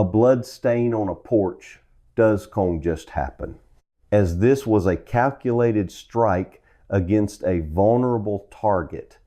A blood stain on a porch does just happen, as this was a calculated strike against a vulnerable target,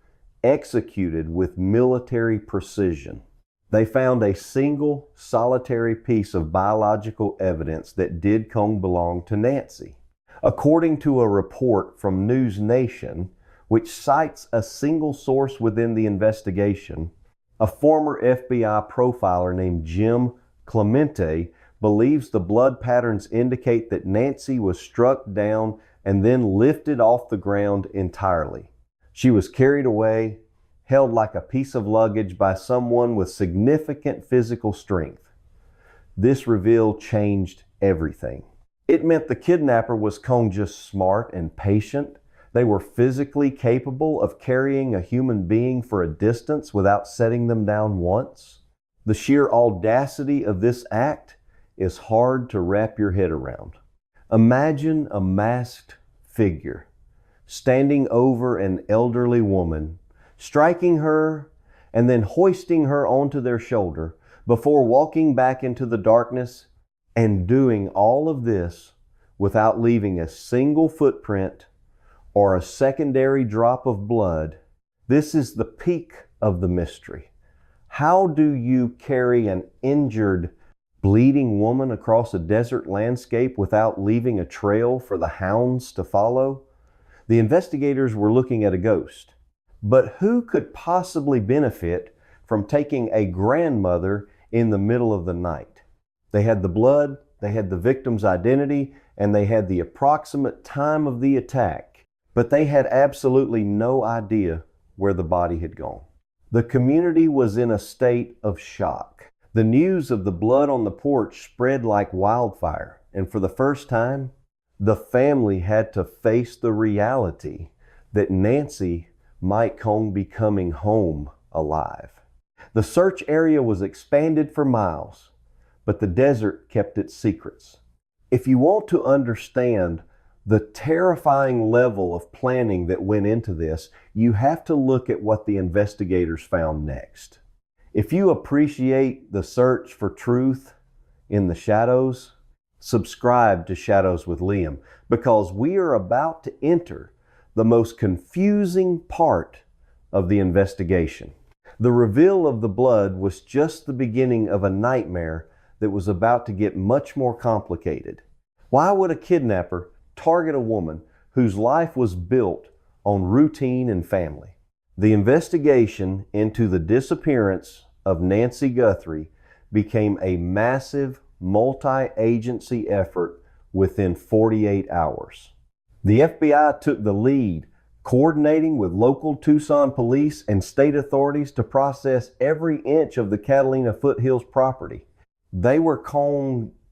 executed with military precision. They found a single solitary piece of biological evidence that did belong to Nancy. According to a report from News Nation, which cites a single source within the investigation, a former FBI profiler named Jim Clemente believes the blood patterns indicate that Nancy was struck down and then lifted off the ground entirely. She was carried away, held like a piece of luggage by someone with significant physical strength. This reveal changed everything. It meant the kidnapper was just smart and patient. They were physically capable of carrying a human being for a distance without setting them down once. The sheer audacity of this act is hard to wrap your head around. Imagine a masked figure standing over an elderly woman, striking her and then hoisting her onto their shoulder before walking back into the darkness, and doing all of this without leaving a single footprint or a secondary drop of blood. This is the peak of the mystery. How do you carry an injured, bleeding woman across a desert landscape without leaving a trail for the hounds to follow? The investigators were looking at a ghost. But who could possibly benefit from taking a grandmother in the middle of the night? They had the blood, they had the victim's identity, and they had the approximate time of the attack, but they had absolutely no idea where the body had gone. The community was in a state of shock. The news of the blood on the porch spread like wildfire, and for the first time, the family had to face the reality that Nancy might be coming home alive. The search area was expanded for miles, but the desert kept its secrets. If you want to understand the terrifying level of planning that went into this, you have to look at what the investigators found next. If you appreciate the search for truth in the shadows, subscribe to Shadows with Liam, because we are about to enter the most confusing part of the investigation. The reveal of the blood was just the beginning of a nightmare that was about to get much more complicated. Why would a kidnapper target a woman whose life was built on routine and family? The investigation into the disappearance of Nancy Guthrie became a massive multi-agency effort within 48 hours. The FBI took the lead, coordinating with local Tucson police and state authorities to process every inch of the Catalina Foothills property. They were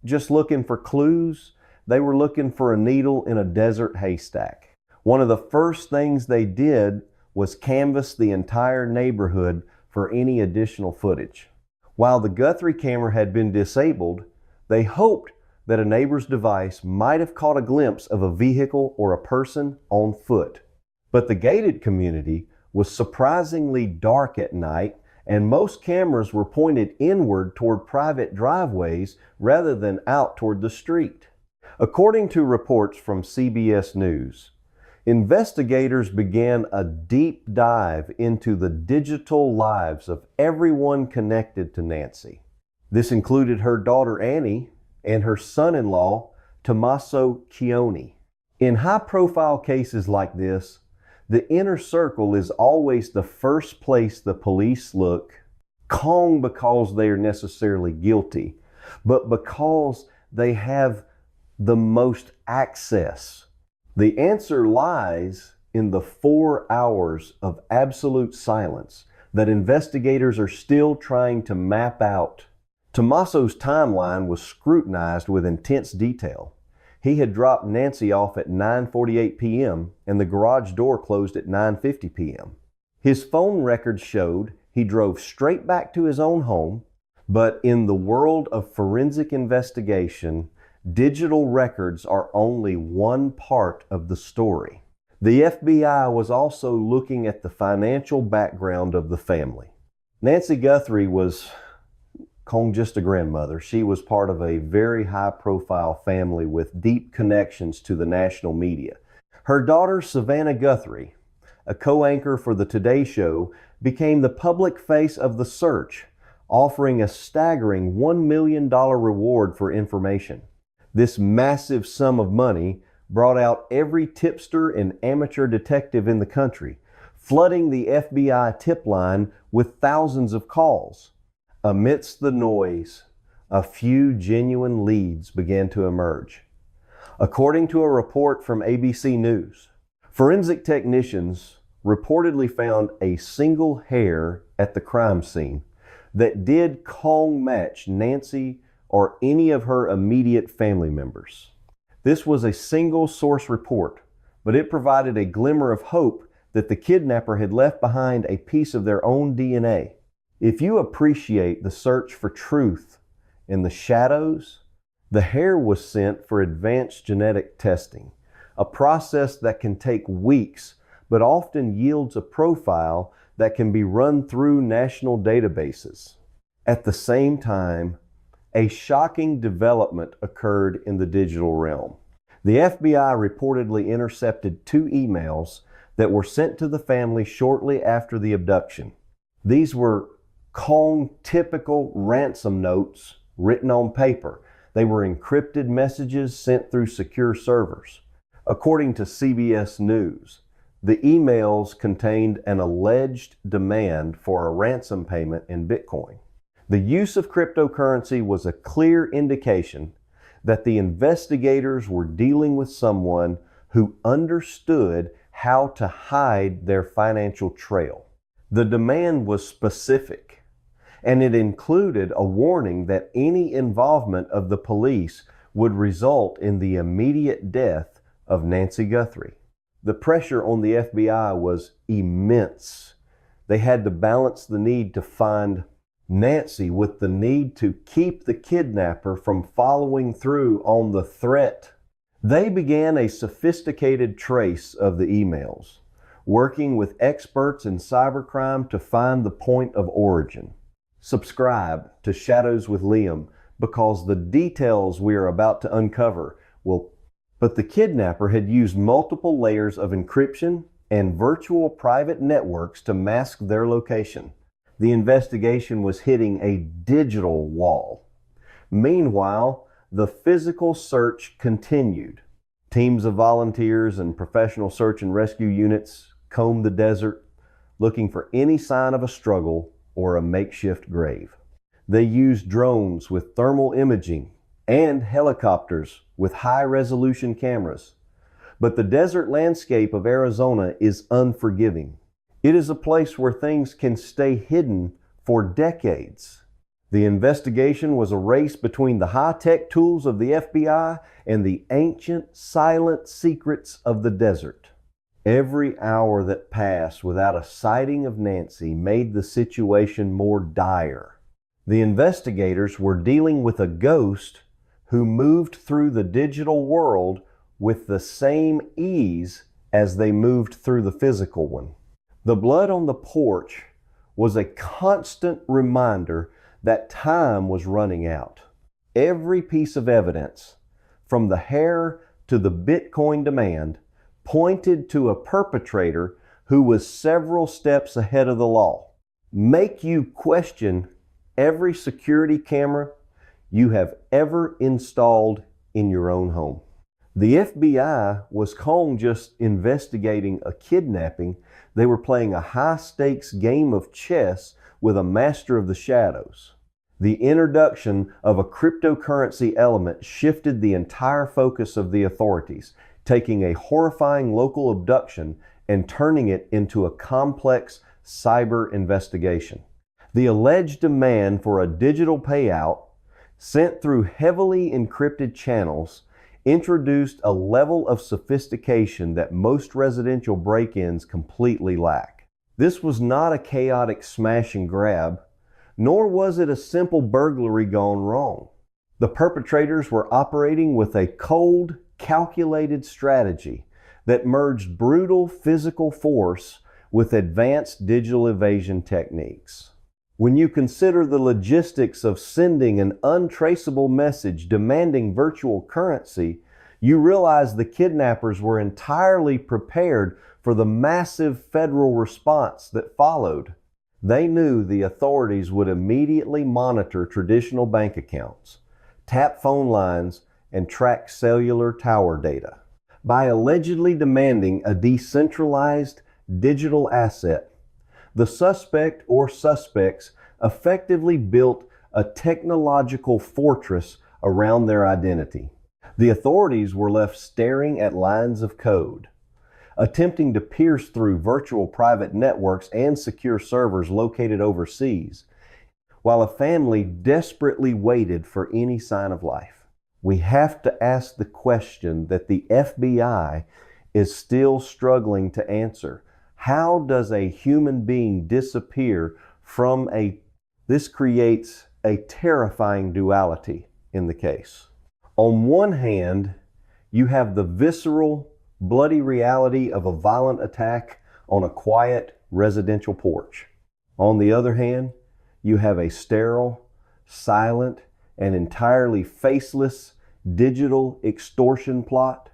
just looking for clues. They were looking for a needle in a desert haystack. One of the first things they did was canvass the entire neighborhood for any additional footage. While the Guthrie camera had been disabled, they hoped that a neighbor's device might have caught a glimpse of a vehicle or a person on foot. But the gated community was surprisingly dark at night, and most cameras were pointed inward toward private driveways rather than out toward the street. According to reports from CBS News, investigators began a deep dive into the digital lives of everyone connected to Nancy. This included her daughter Annie and her son-in-law Tommaso Chioni. In high-profile cases like this, the inner circle is always the first place the police look, because they are necessarily guilty, but because they have the most access. The answer lies in the 4 hours of absolute silence that investigators are still trying to map out. Tommaso's timeline was scrutinized with intense detail. He had dropped Nancy off at 9:48 p.m. and the garage door closed at 9:50 p.m. His phone records showed he drove straight back to his own home, but in the world of forensic investigation, digital records are only one part of the story. The FBI was also looking at the financial background of the family. Nancy Guthrie was Kong just a grandmother. She was part of a very high-profile family with deep connections to the national media. Her daughter, Savannah Guthrie, a co-anchor for the Today Show, became the public face of the search, offering a staggering $1 million reward for information. This massive sum of money brought out every tipster and amateur detective in the country, flooding the FBI tip line with thousands of calls. Amidst the noise, a few genuine leads began to emerge. According to a report from ABC News, forensic technicians reportedly found a single hair at the crime scene that did Kong match Nancy or any of her immediate family members. This was a single source report, but it provided a glimmer of hope that the kidnapper had left behind a piece of their own DNA. If you appreciate the search for truth in the shadows, the hair was sent for advanced genetic testing, a process that can take weeks but often yields a profile that can be run through national databases. At the same time, a shocking development occurred in the digital realm. The FBI reportedly intercepted 2 emails that were sent to the family shortly after the abduction. These were Kong typical ransom notes written on paper. They were encrypted messages sent through secure servers. According to CBS News, the emails contained an alleged demand for a ransom payment in Bitcoin. The use of cryptocurrency was a clear indication that the investigators were dealing with someone who understood how to hide their financial trail. The demand was specific, and it included a warning that any involvement of the police would result in the immediate death of Nancy Guthrie. The pressure on the FBI was immense. They had to balance the need to find Nancy with the need to keep the kidnapper from following through on the threat. They began a sophisticated trace of the emails, working with experts in cybercrime to find the point of origin. Subscribe to Shadows with Liam because the details we are about to uncover will. But the kidnapper had used multiple layers of encryption and virtual private networks to mask their location. The investigation was hitting a digital wall. Meanwhile, the physical search continued. Teams of volunteers and professional search and rescue units combed the desert, looking for any sign of a struggle or a makeshift grave. They used drones with thermal imaging and helicopters with high-resolution cameras. But the desert landscape of Arizona is unforgiving. It is a place where things can stay hidden for decades. The investigation was a race between the high-tech tools of the FBI and the ancient, silent secrets of the desert. Every hour that passed without a sighting of Nancy made the situation more dire. The investigators were dealing with a ghost who moved through the digital world with the same ease as they moved through the physical one. The blood on the porch was a constant reminder that time was running out. Every piece of evidence, from the hair to the Bitcoin demand, pointed to a perpetrator who was several steps ahead of the law. Make you question every security camera you have ever installed in your own home. The FBI was Kong just investigating a kidnapping. They were playing a high-stakes game of chess with a master of the shadows. The introduction of a cryptocurrency element shifted the entire focus of the authorities, taking a horrifying local abduction and turning it into a complex cyber investigation. The alleged demand for a digital payout sent through heavily encrypted channels introduced a level of sophistication that most residential break-ins completely lack. This was not a chaotic smash and grab, nor was it a simple burglary gone wrong. The perpetrators were operating with a cold, calculated strategy that merged brutal physical force with advanced digital evasion techniques. When you consider the logistics of sending an untraceable message demanding virtual currency, you realize the kidnappers were entirely prepared for the massive federal response that followed. They knew the authorities would immediately monitor traditional bank accounts, tap phone lines, and track cellular tower data. By allegedly demanding a decentralized digital asset, the suspect or suspects effectively built a technological fortress around their identity. The authorities were left staring at lines of code, attempting to pierce through virtual private networks and secure servers located overseas, while a family desperately waited for any sign of life. We have to ask the question that the FBI is still struggling to answer. How does a human being disappear from This creates a terrifying duality in the case. On one hand, you have the visceral, bloody reality of a violent attack on a quiet residential porch. On the other hand, you have a sterile, silent, and entirely faceless digital extortion plot.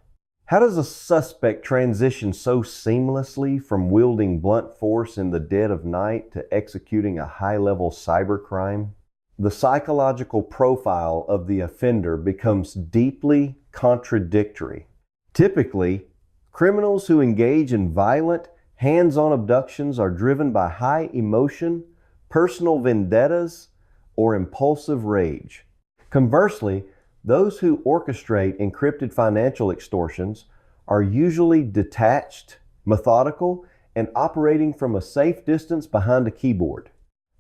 How does a suspect transition so seamlessly from wielding blunt force in the dead of night to executing a high-level cybercrime? The psychological profile of the offender becomes deeply contradictory. Typically, criminals who engage in violent, hands-on abductions are driven by high emotion, personal vendettas, or impulsive rage. Conversely, those who orchestrate encrypted financial extortions are usually detached, methodical, and operating from a safe distance behind a keyboard.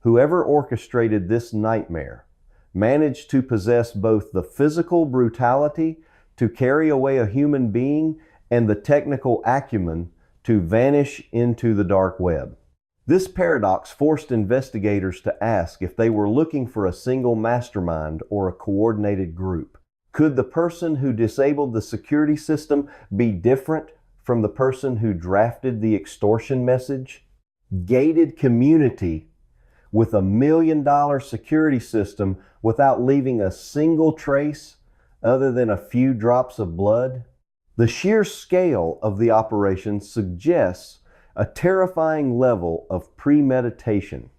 Whoever orchestrated this nightmare managed to possess both the physical brutality to carry away a human being and the technical acumen to vanish into the dark web. This paradox forced investigators to ask if they were looking for a single mastermind or a coordinated group. Could the person who disabled the security system be different from the person who drafted the extortion message? Gated community with $1 million security system without leaving a single trace other than a few drops of blood? The sheer scale of the operation suggests a terrifying level of premeditation.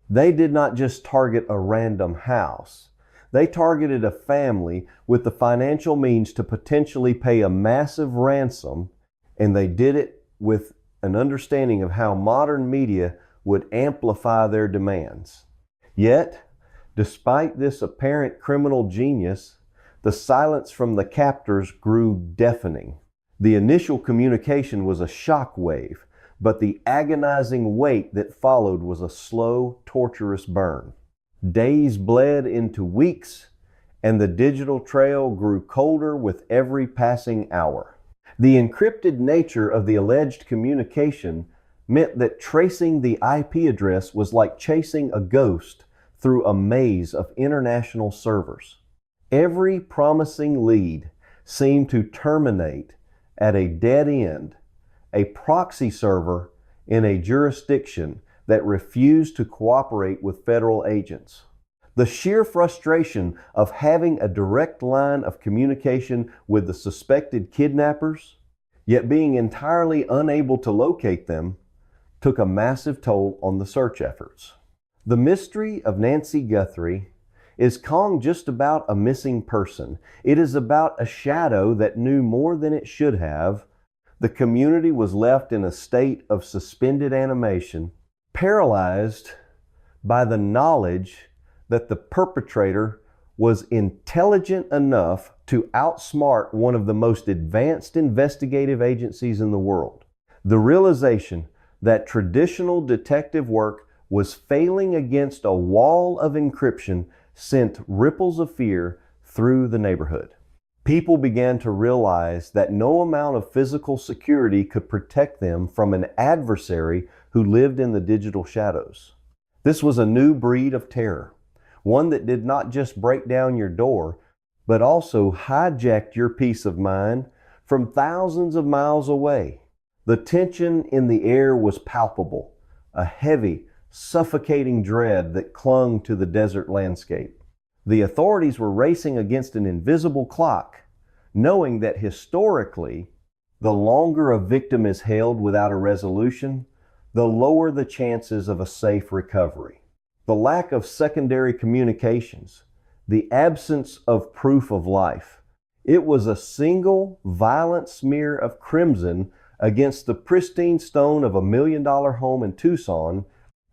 They did not just target a random house. They targeted a family with the financial means to potentially pay a massive ransom, and they did it with an understanding of how modern media would amplify their demands. Yet, despite this apparent criminal genius, the silence from the captors grew deafening. The initial communication was a shock wave, but the agonizing wait that followed was a slow, torturous burn. Days bled into weeks, and the digital trail grew colder with every passing hour. The encrypted nature of the alleged communication meant that tracing the IP address was like chasing a ghost through a maze of international servers. Every promising lead seemed to terminate at a dead end, a proxy server in a jurisdiction that refused to cooperate with federal agents. The sheer frustration of having a direct line of communication with the suspected kidnappers, yet being entirely unable to locate them, took a massive toll on the search efforts. The mystery of Nancy Guthrie is Kong just about a missing person. It is about a shadow that knew more than it should have. The community was left in a state of suspended animation, paralyzed by the knowledge that the perpetrator was intelligent enough to outsmart one of the most advanced investigative agencies in the world. The realization that traditional detective work was failing against a wall of encryption sent ripples of fear through the neighborhood. People began to realize that no amount of physical security could protect them from an adversary who lived in the digital shadows. This was a new breed of terror, one that did not just break down your door, but also hijacked your peace of mind from thousands of miles away. The tension in the air was palpable, a heavy, suffocating dread that clung to the desert landscape. The authorities were racing against an invisible clock, knowing that historically, the longer a victim is held without a resolution, the lower the chances of a safe recovery. The lack of secondary communications, the absence of proof of life. It was a single violent smear of crimson against the pristine stone of $1 million home in Tucson.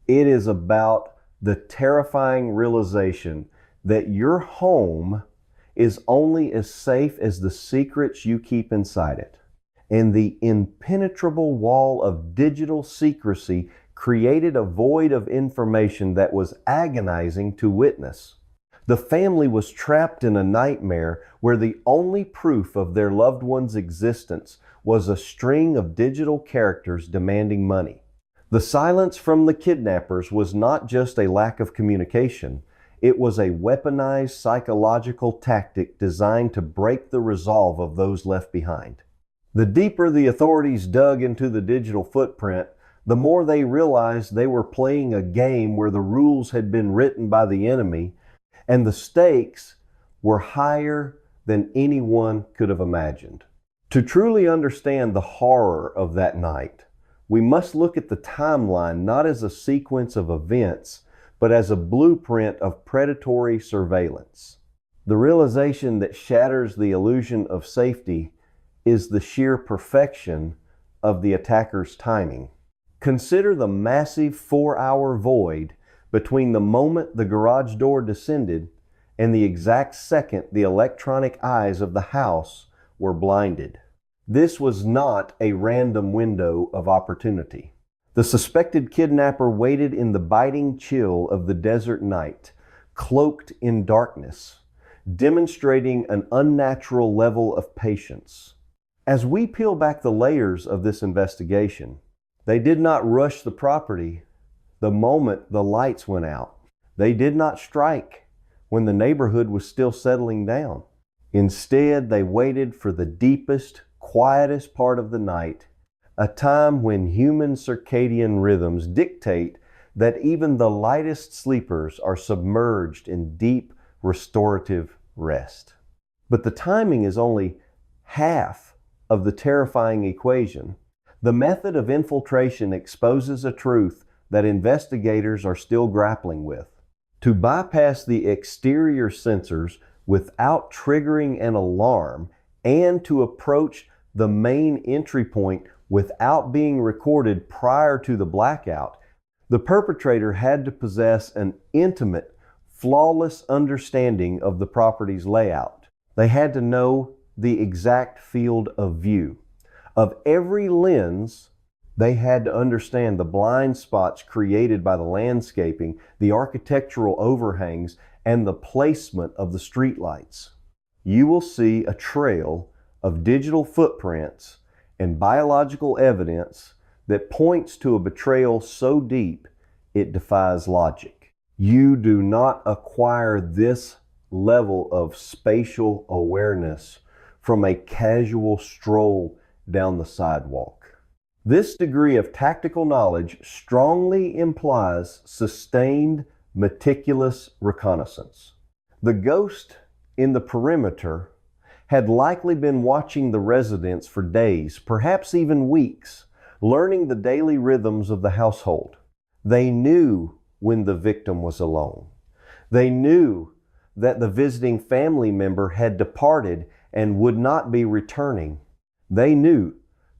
It is about the terrifying realization that your home is only as safe as the secrets you keep inside it. And the impenetrable wall of digital secrecy created a void of information that was agonizing to witness. The family was trapped in a nightmare where the only proof of their loved one's existence was a string of digital characters demanding money. The silence from the kidnappers was not just a lack of communication, it was a weaponized psychological tactic designed to break the resolve of those left behind. The deeper the authorities dug into the digital footprint, the more they realized they were playing a game where the rules had been written by the enemy, and the stakes were higher than anyone could have imagined. To truly understand the horror of that night, we must look at the timeline not as a sequence of events, but as a blueprint of predatory surveillance. The realization that shatters the illusion of safety is the sheer perfection of the attacker's timing. Consider the massive 4-hour void between the moment the garage door descended and the exact second the electronic eyes of the house were blinded. This was not a random window of opportunity. The suspected kidnapper waited in the biting chill of the desert night, cloaked in darkness, demonstrating an unnatural level of patience. As we peel back the layers of this investigation, they did not rush the property the moment the lights went out. They did not strike when the neighborhood was still settling down. Instead, they waited for the deepest, quietest part of the night, a time when human circadian rhythms dictate that even the lightest sleepers are submerged in deep, restorative rest. But the timing is only half of the terrifying equation. The method of infiltration exposes a truth that investigators are still grappling with. To bypass the exterior sensors without triggering an alarm and to approach the main entry point without being recorded prior to the blackout, the perpetrator had to possess an intimate, flawless understanding of the property's layout. They had to know the exact field of view. Of every lens, they had to understand the blind spots created by the landscaping, the architectural overhangs, and the placement of the streetlights. You will see a trail of digital footprints and biological evidence that points to a betrayal so deep it defies logic. You do not acquire this level of spatial awareness from a casual stroll down the sidewalk. This degree of tactical knowledge strongly implies sustained, meticulous reconnaissance. The ghost in the perimeter had likely been watching the residents for days, perhaps even weeks, learning the daily rhythms of the household. They knew when the victim was alone. They knew that the visiting family member had departed and would not be returning. They knew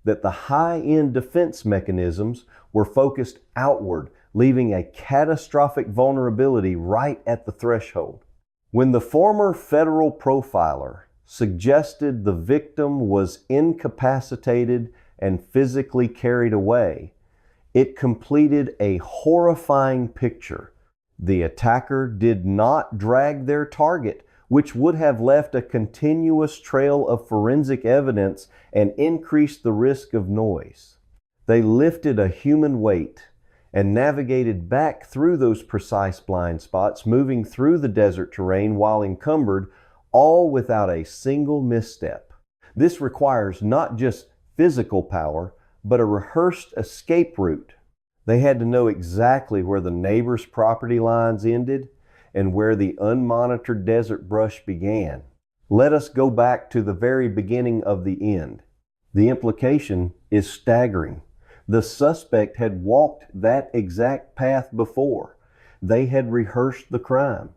that the high-end defense mechanisms were focused outward, leaving a catastrophic vulnerability right at the threshold. When the former federal profiler suggested the victim was incapacitated and physically carried away, it completed a horrifying picture. The attacker did not drag their target, which would have left a continuous trail of forensic evidence and increased the risk of noise. They lifted a human weight and navigated back through those precise blind spots, moving through the desert terrain while encumbered, all without a single misstep. This requires not just physical power, but a rehearsed escape route. They had to know exactly where the neighbor's property lines ended and where the unmonitored desert brush began. Let us go back to the very beginning of the end. The implication is staggering. The suspect had walked that exact path before. They had rehearsed the crime.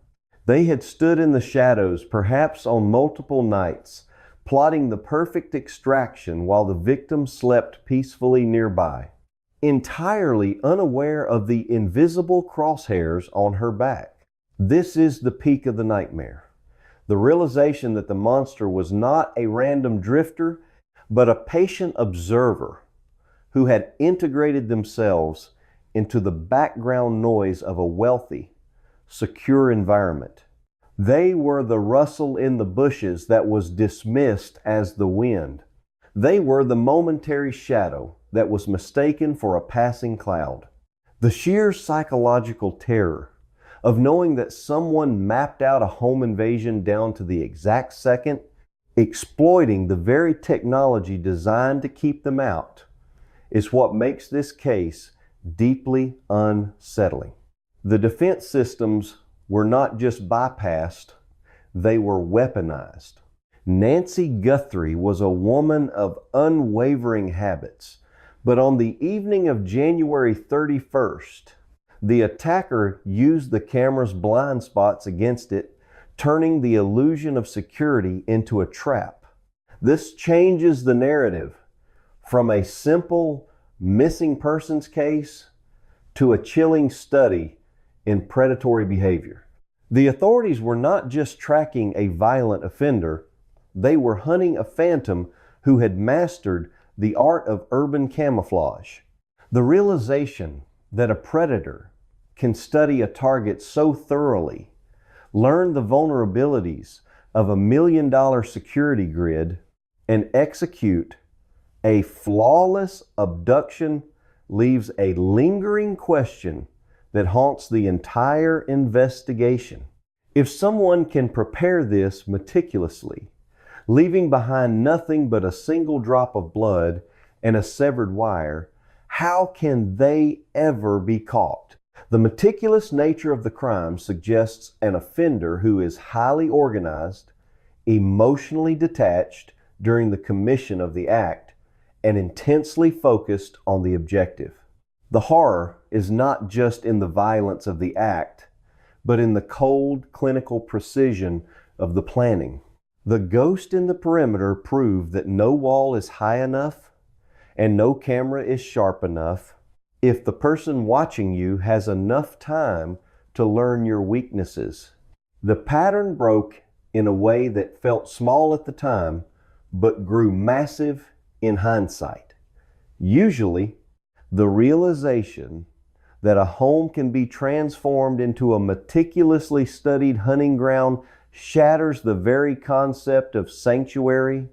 They had stood in the shadows, perhaps on multiple nights, plotting the perfect extraction while the victim slept peacefully nearby, entirely unaware of the invisible crosshairs on her back. This is the peak of the nightmare. The realization that the monster was not a random drifter, but a patient observer who had integrated themselves into the background noise of a wealthy, secure environment. They were the rustle in the bushes that was dismissed as the wind. They were the momentary shadow that was mistaken for a passing cloud. The sheer psychological terror of knowing that someone mapped out a home invasion down to the exact second, exploiting the very technology designed to keep them out, is what makes this case deeply unsettling. The defense systems were not just bypassed, they were weaponized. Nancy Guthrie was a woman of unwavering habits, but on the evening of January 31st, the attacker used the camera's blind spots against it, turning the illusion of security into a trap. This changes the narrative from a simple missing persons case to a chilling study in predatory behavior. The authorities were not just tracking a violent offender, they were hunting a phantom who had mastered the art of urban camouflage. The realization that a predator can study a target so thoroughly, learn the vulnerabilities of $1 million security grid, and execute a flawless abduction leaves a lingering question that haunts the entire investigation. If someone can prepare this meticulously, leaving behind nothing but a single drop of blood and a severed wire, how can they ever be caught? The meticulous nature of the crime suggests an offender who is highly organized, emotionally detached during the commission of the act, and intensely focused on the objective. The horror is not just in the violence of the act, but in the cold, clinical precision of the planning. The ghost in the perimeter proved that no wall is high enough and no camera is sharp enough if the person watching you has enough time to learn your weaknesses. The pattern broke in a way that felt small at the time, but grew massive in hindsight. Usually, the realization that a home can be transformed into a meticulously studied hunting ground shatters the very concept of sanctuary,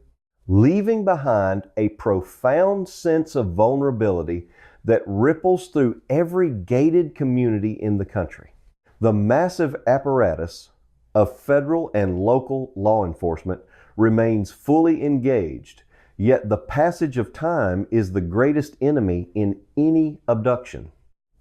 leaving behind a profound sense of vulnerability that ripples through every gated community in the country. The massive apparatus of federal and local law enforcement remains fully engaged, yet the passage of time is the greatest enemy in any abduction.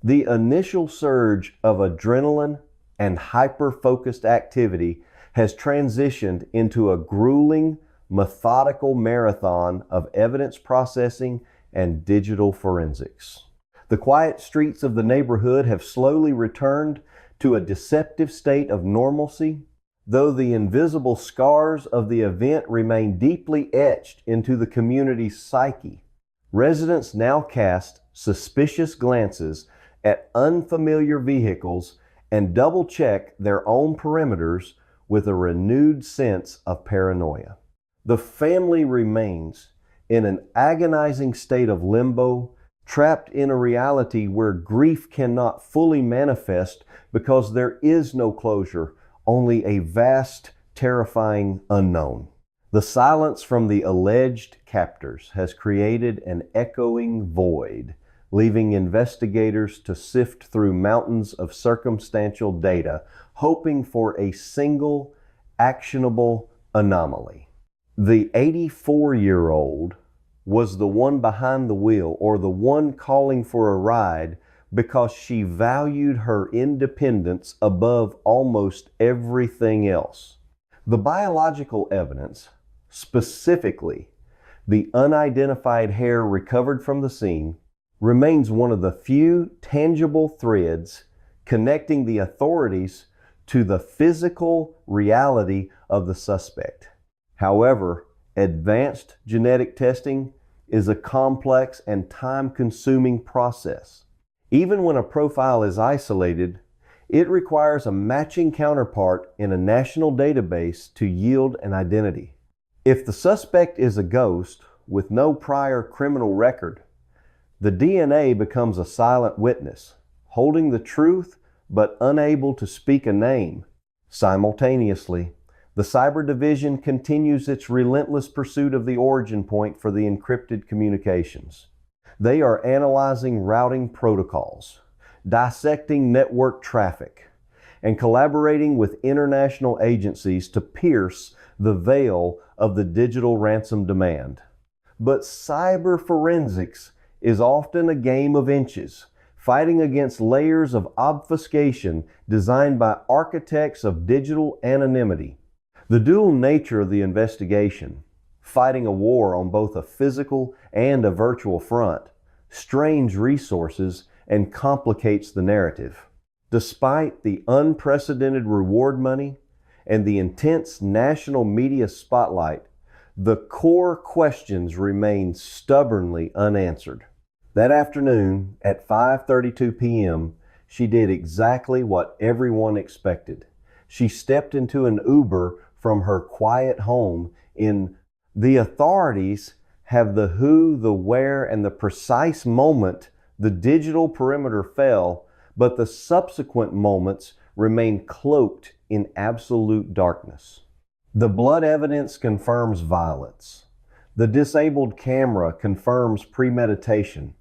The initial surge of adrenaline and hyper-focused activity has transitioned into a grueling, methodical marathon of evidence processing and digital forensics. The quiet streets of the neighborhood have slowly returned to a deceptive state of normalcy, though the invisible scars of the event remain deeply etched into the community's psyche. Residents now cast suspicious glances at unfamiliar vehicles and double-check their own perimeters with a renewed sense of paranoia. The family remains in an agonizing state of limbo, trapped in a reality where grief cannot fully manifest because there is no closure, only a vast, terrifying unknown. The silence from the alleged captors has created an echoing void, leaving investigators to sift through mountains of circumstantial data, hoping for a single, actionable anomaly. The 84-year-old was the one behind the wheel, or the one calling for a ride, because she valued her independence above almost everything else. The biological evidence, specifically the unidentified hair recovered from the scene, remains one of the few tangible threads connecting the authorities to the physical reality of the suspect. However, advanced genetic testing is a complex and time-consuming process. Even when a profile is isolated, it requires a matching counterpart in a national database to yield an identity. If the suspect is a ghost with no prior criminal record, the DNA becomes a silent witness, holding the truth but unable to speak a name. Simultaneously, the Cyber Division continues its relentless pursuit of the origin point for the encrypted communications. They are analyzing routing protocols, dissecting network traffic, and collaborating with international agencies to pierce the veil of the digital ransom demand. But cyber forensics is often a game of inches, fighting against layers of obfuscation designed by architects of digital anonymity. The dual nature of the investigation, fighting a war on both a physical and a virtual front, strains resources and complicates the narrative. Despite the unprecedented reward money and the intense national media spotlight, the core questions remain stubbornly unanswered. That afternoon at 5:32 p.m., she did exactly what everyone expected. She stepped into an Uber from her quiet home in the authorities have the who, the where, and the precise moment the digital perimeter fell, but the subsequent moments remain cloaked in absolute darkness. The blood evidence confirms violence. The disabled camera confirms premeditation.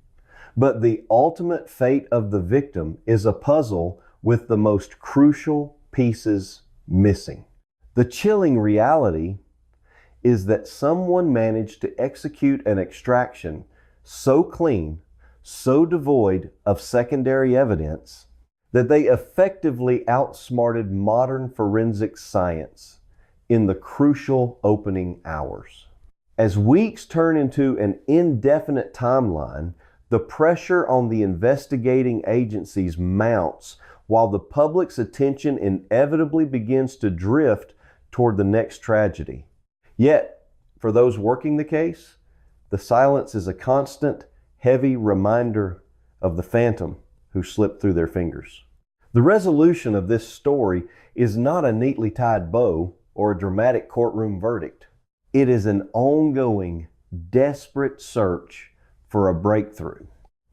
But the ultimate fate of the victim is a puzzle with the most crucial pieces missing. The chilling reality is that someone managed to execute an extraction so clean, so devoid of secondary evidence, that they effectively outsmarted modern forensic science in the crucial opening hours. As weeks turn into an indefinite timeline, the pressure on the investigating agencies mounts while the public's attention inevitably begins to drift toward the next tragedy. Yet, for those working the case, the silence is a constant, heavy reminder of the phantom who slipped through their fingers. The resolution of this story is not a neatly tied bow or a dramatic courtroom verdict. It is an ongoing, desperate search for a breakthrough.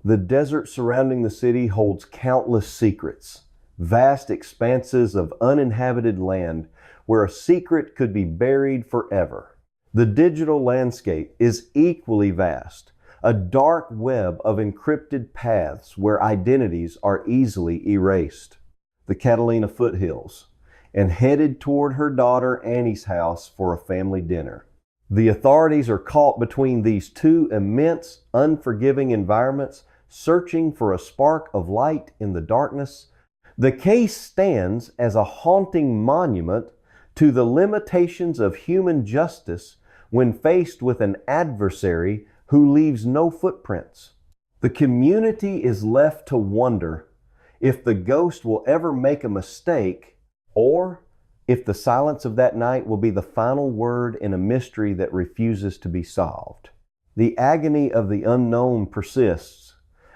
The desert surrounding the city holds countless secrets, vast expanses of uninhabited land where a secret could be buried forever. The digital landscape is equally vast, a dark web of encrypted paths where identities are easily erased. The Catalina Foothills, and headed toward her daughter Annie's house for a family dinner. The authorities are caught between these two immense, unforgiving environments, searching for a spark of light in the darkness. The case stands as a haunting monument to the limitations of human justice when faced with an adversary who leaves no footprints. The community is left to wonder if the ghost will ever make a mistake, or if the silence of that night will be the final word in a mystery that refuses to be solved. The agony of the unknown persists,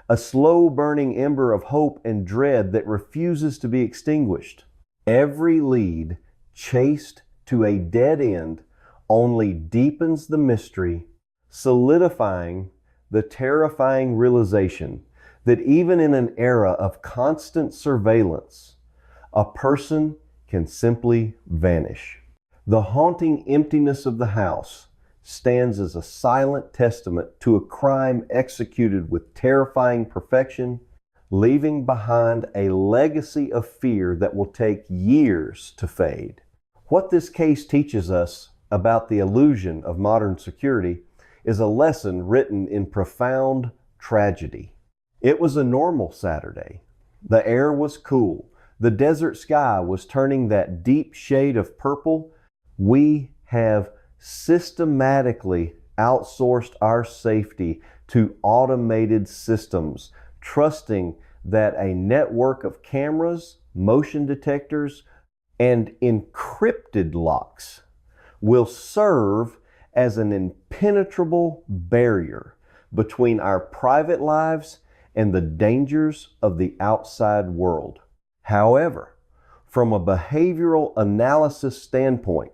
a slow-burning ember of hope and dread that refuses to be extinguished. Every lead chased to a dead end only deepens the mystery, solidifying the terrifying realization that even in an era of constant surveillance, a person can simply vanish. The haunting emptiness of the house stands as a silent testament to a crime executed with terrifying perfection, leaving behind a legacy of fear that will take years to fade. What this case teaches us about the illusion of modern security is a lesson written in profound tragedy. It was a normal Saturday. The air was cool. The desert sky was turning that deep shade of purple. We have systematically outsourced our safety to automated systems, trusting that a network of cameras, motion detectors, and encrypted locks will serve as an impenetrable barrier between our private lives and the dangers of the outside world. However, from a behavioral analysis standpoint,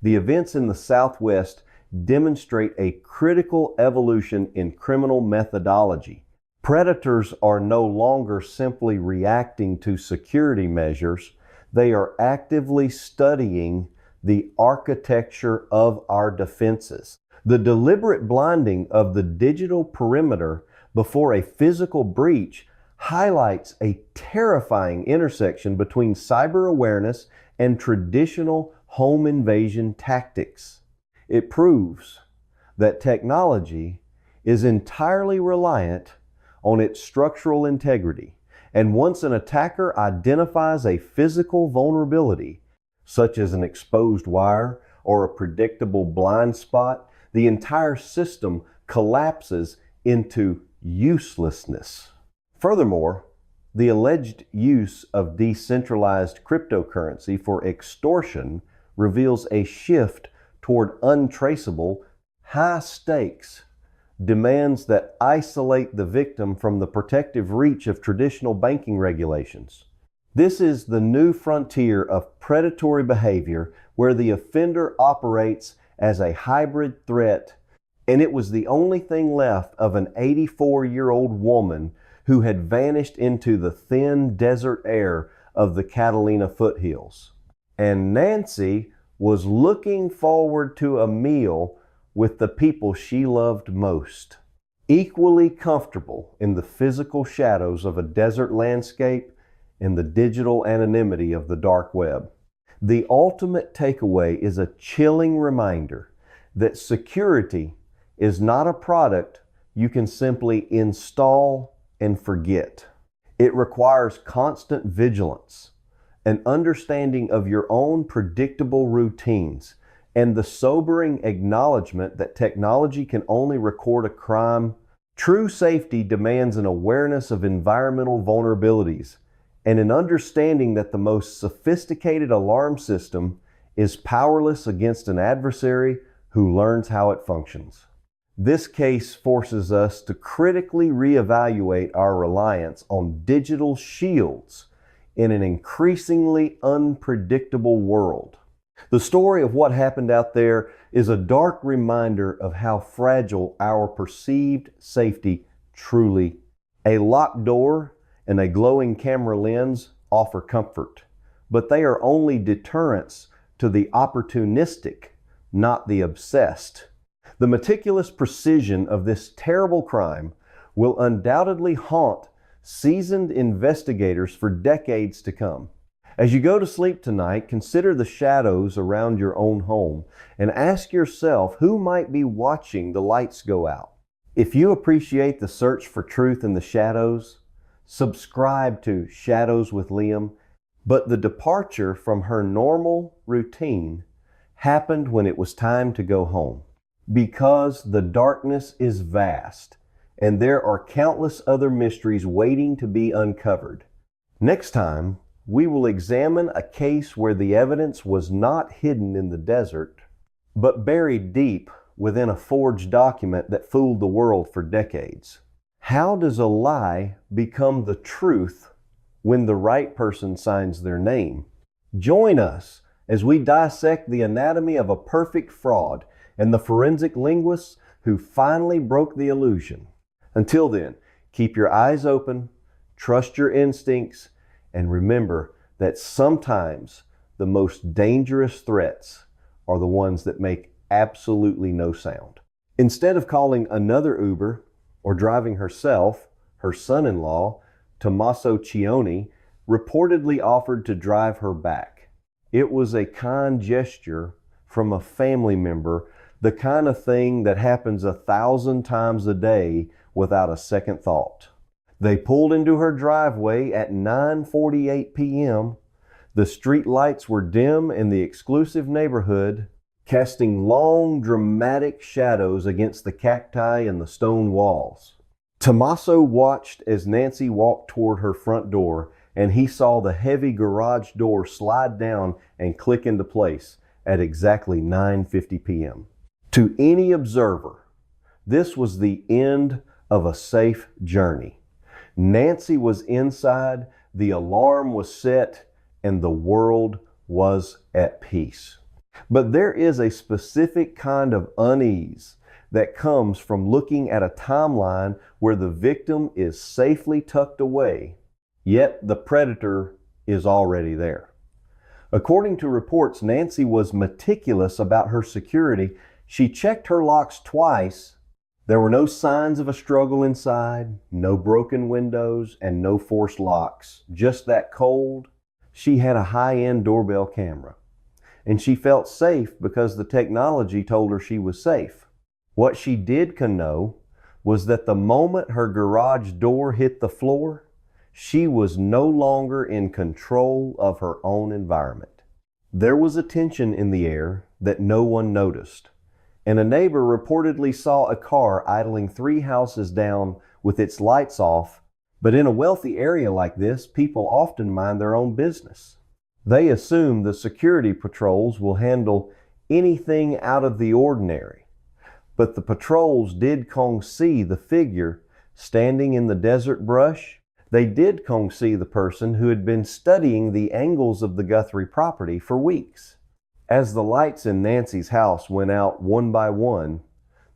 the events in the Southwest demonstrate a critical evolution in criminal methodology. Predators are no longer simply reacting to security measures. They are actively studying the architecture of our defenses. The deliberate blinding of the digital perimeter before a physical breach highlights a terrifying intersection between cyber awareness and traditional home invasion tactics. It proves that technology is entirely reliant on its structural integrity, and once an attacker identifies a physical vulnerability, such as an exposed wire or a predictable blind spot, the entire system collapses into uselessness. Furthermore, the alleged use of decentralized cryptocurrency for extortion reveals a shift toward untraceable, high-stakes demands that isolate the victim from the protective reach of traditional banking regulations. This is the new frontier of predatory behavior where the offender operates as a hybrid threat, and it was the only thing left of an 84-year-old woman who had vanished into the thin desert air of the Catalina Foothills. And Nancy was looking forward to a meal with the people she loved most. Equally comfortable in the physical shadows of a desert landscape and the digital anonymity of the dark web. The ultimate takeaway is a chilling reminder that security is not a product you can simply install and forget. It requires constant vigilance, an understanding of your own predictable routines, and the sobering acknowledgement that technology can only record a crime. True safety demands an awareness of environmental vulnerabilities and an understanding that the most sophisticated alarm system is powerless against an adversary who learns how it functions. This case forces us to critically reevaluate our reliance on digital shields in an increasingly unpredictable world. The story of what happened out there is a dark reminder of how fragile our perceived safety truly is. A locked door and a glowing camera lens offer comfort, but they are only deterrents to the opportunistic, not the obsessed. The meticulous precision of this terrible crime will undoubtedly haunt seasoned investigators for decades to come. As you go to sleep tonight, consider the shadows around your own home and ask yourself who might be watching the lights go out. If you appreciate the search for truth in the shadows, subscribe to Shadows with Liam. But the departure from her normal routine happened when it was time to go home. Because the darkness is vast and there are countless other mysteries waiting to be uncovered. Next time, we will examine a case where the evidence was not hidden in the desert, but buried deep within a forged document that fooled the world for decades. How does a lie become the truth when the right person signs their name? Join us as we dissect the anatomy of a perfect fraud and the forensic linguists who finally broke the illusion. Until then, keep your eyes open, trust your instincts, and remember that sometimes the most dangerous threats are the ones that make absolutely no sound. Instead of calling another Uber or driving herself, her son-in-law, Tommaso Cioni, reportedly offered to drive her back. It was a kind gesture from a family member, the kind of thing that happens 1,000 times a day without a second thought. They pulled into her driveway at 9:48 p.m. The street lights were dim in the exclusive neighborhood, casting long, dramatic shadows against the cacti and the stone walls. Tommaso watched as Nancy walked toward her front door, and he saw the heavy garage door slide down and click into place at exactly 9:50 p.m. To any observer, this was the end of a safe journey. Nancy was inside, the alarm was set, and the world was at peace. But there is a specific kind of unease that comes from looking at a timeline where the victim is safely tucked away, yet the predator is already there. According to reports, Nancy was meticulous about her security. She checked her locks twice. There were no signs of a struggle inside, no broken windows, and no forced locks. Just that cold. She had a high-end doorbell camera, and she felt safe because the technology told her she was safe. What she did know was that the moment her garage door hit the floor, she was no longer in control of her own environment. There was a tension in the air that no one noticed, and a neighbor reportedly saw a car idling 3 houses down with its lights off. But in a wealthy area like this, people often mind their own business. They assume the security patrols will handle anything out of the ordinary. But the patrols did see the figure standing in the desert brush. They did see the person who had been studying the angles of the Guthrie property for weeks. As the lights in Nancy's house went out one by one,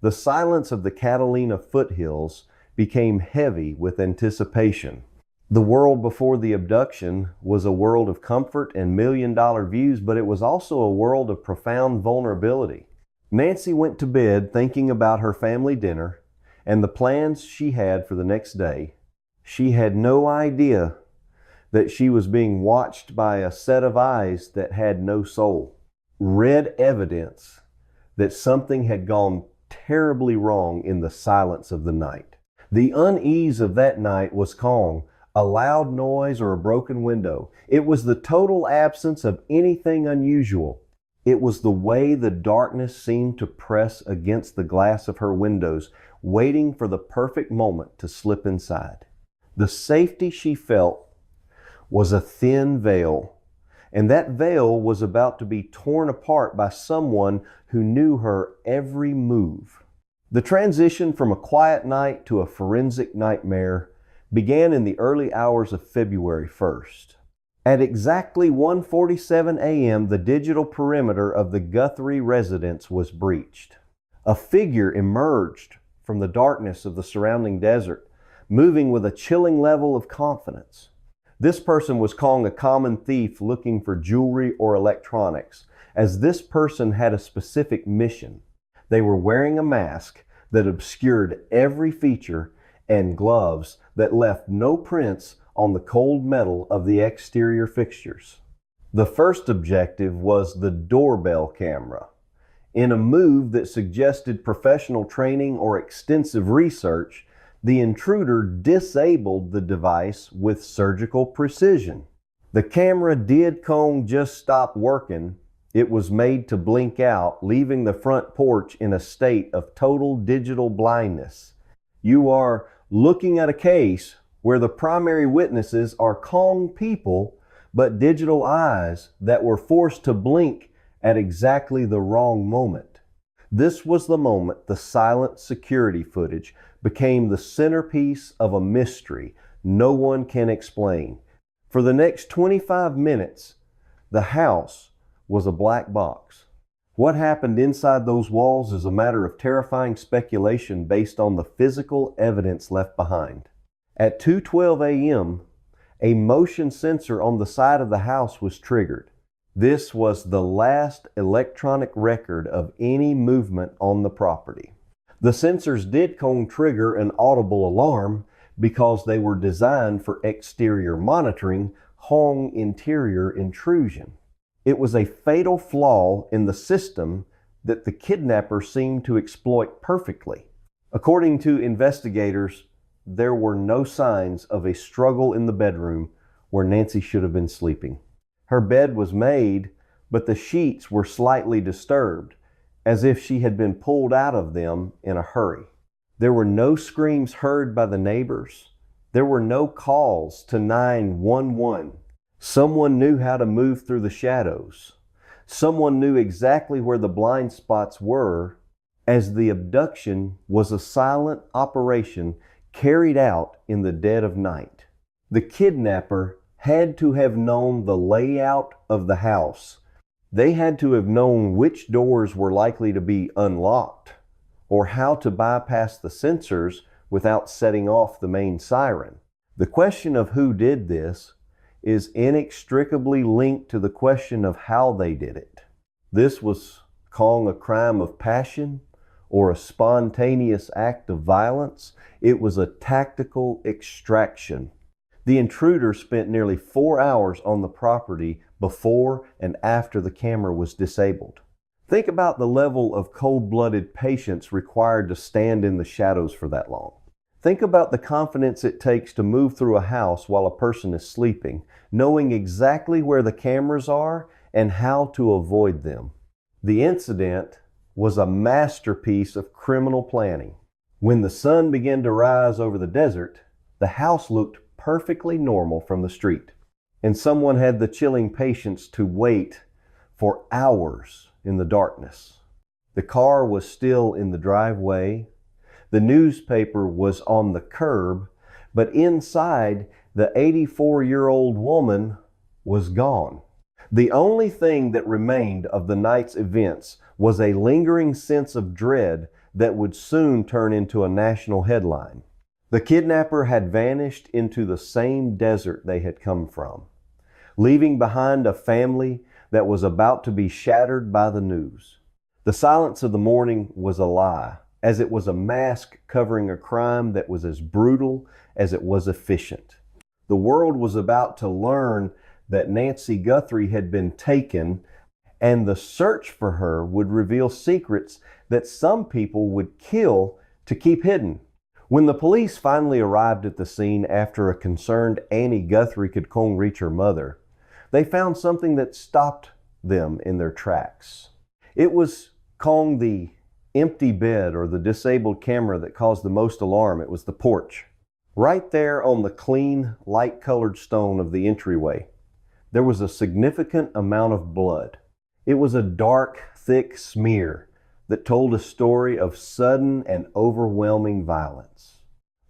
the silence of the Catalina Foothills became heavy with anticipation. The world before the abduction was a world of comfort and million-dollar views, but it was also a world of profound vulnerability. Nancy went to bed thinking about her family dinner and the plans she had for the next day. She had no idea that she was being watched by a set of eyes that had no soul. Red evidence that something had gone terribly wrong in the silence of the night. The unease of that night was calm, a loud noise or a broken window. It was the total absence of anything unusual. It was the way the darkness seemed to press against the glass of her windows, waiting for the perfect moment to slip inside. The safety she felt was a thin veil, and that veil was about to be torn apart by someone who knew her every move. The transition from a quiet night to a forensic nightmare began in the early hours of February 1st. At exactly 1:47 a.m., the digital perimeter of the Guthrie residence was breached. A figure emerged from the darkness of the surrounding desert, moving with a chilling level of confidence. This person was calling a common thief looking for jewelry or electronics, as this person had a specific mission. They were wearing a mask that obscured every feature and gloves that left no prints on the cold metal of the exterior fixtures. The first objective was the doorbell camera. In a move that suggested professional training or extensive research, the intruder disabled the device with surgical precision. The camera did just stop working. It was made to blink out, leaving the front porch in a state of total digital blindness. You are looking at a case where the primary witnesses are calm people, but digital eyes that were forced to blink at exactly the wrong moment. This was the moment the silent security footage became the centerpiece of a mystery no one can explain. For the next 25 minutes, the house was a black box. What happened inside those walls is a matter of terrifying speculation based on the physical evidence left behind. At 2:12 a.m., a motion sensor on the side of the house was triggered. This was the last electronic record of any movement on the property. The sensors did trigger an audible alarm because they were designed for exterior monitoring, home interior intrusion. It was a fatal flaw in the system that the kidnapper seemed to exploit perfectly. According to investigators, there were no signs of a struggle in the bedroom where Nancy should have been sleeping. Her bed was made, but the sheets were slightly disturbed, as if she had been pulled out of them in a hurry. There were no screams heard by the neighbors. There were no calls to 911. Someone knew how to move through the shadows. Someone knew exactly where the blind spots were, as the abduction was a silent operation carried out in the dead of night. The kidnapper had to have known the layout of the house. They had to have known which doors were likely to be unlocked, or how to bypass the sensors without setting off the main siren. The question of who did this is inextricably linked to the question of how they did it. This was calling a crime of passion or a spontaneous act of violence. It was a tactical extraction. The intruder spent nearly 4 hours on the property before and after the camera was disabled. Think about the level of cold-blooded patience required to stand in the shadows for that long. Think about the confidence it takes to move through a house while a person is sleeping, knowing exactly where the cameras are and how to avoid them. The incident was a masterpiece of criminal planning. When the sun began to rise over the desert, the house looked perfectly normal from the street, and someone had the chilling patience to wait for hours in the darkness. The car was still in the driveway. The newspaper was on the curb, but inside, the 84-year-old woman was gone. The only thing that remained of the night's events was a lingering sense of dread that would soon turn into a national headline. The kidnapper had vanished into the same desert they had come from, leaving behind a family that was about to be shattered by the news. The silence of the morning was a lie, as it was a mask covering a crime that was as brutal as it was efficient. The world was about to learn that Nancy Guthrie had been taken, and the search for her would reveal secrets that some people would kill to keep hidden. When the police finally arrived at the scene after a concerned Annie Guthrie could reach her mother, they found something that stopped them in their tracks. It was called the empty bed, or the disabled camera that caused the most alarm. It was the porch. Right there on the clean, light-colored stone of the entryway, there was a significant amount of blood. It was a dark, thick smear that told a story of sudden and overwhelming violence.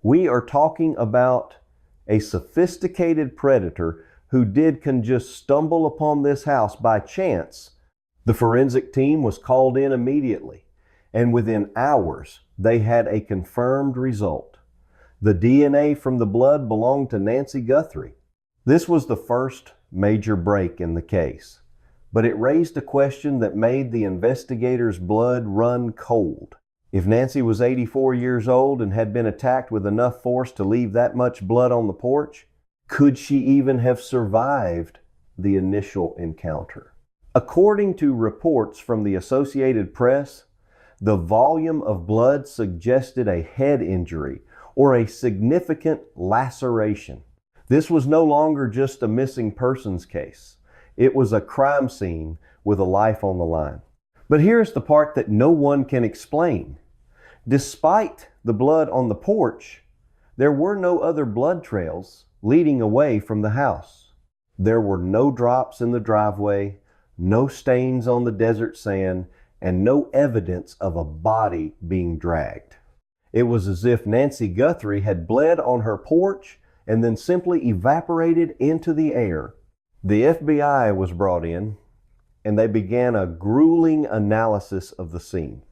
We are talking about a sophisticated predator who can just stumble upon this house by chance. The forensic team was called in immediately, and within hours, they had a confirmed result. The DNA from the blood belonged to Nancy Guthrie. This was the first major break in the case, but it raised a question that made the investigators' blood run cold. If Nancy was 84 years old and had been attacked with enough force to leave that much blood on the porch, could she even have survived the initial encounter? According to reports from the Associated Press, the volume of blood suggested a head injury or a significant laceration. This was no longer just a missing persons case. It was a crime scene with a life on the line. But here's the part that no one can explain. Despite the blood on the porch, there were no other blood trails leading away from the house. There were no drops in the driveway, no stains on the desert sand, and no evidence of a body being dragged. It was as if Nancy Guthrie had bled on her porch and then simply evaporated into the air. The FBI was brought in, and they began a grueling analysis of the scene.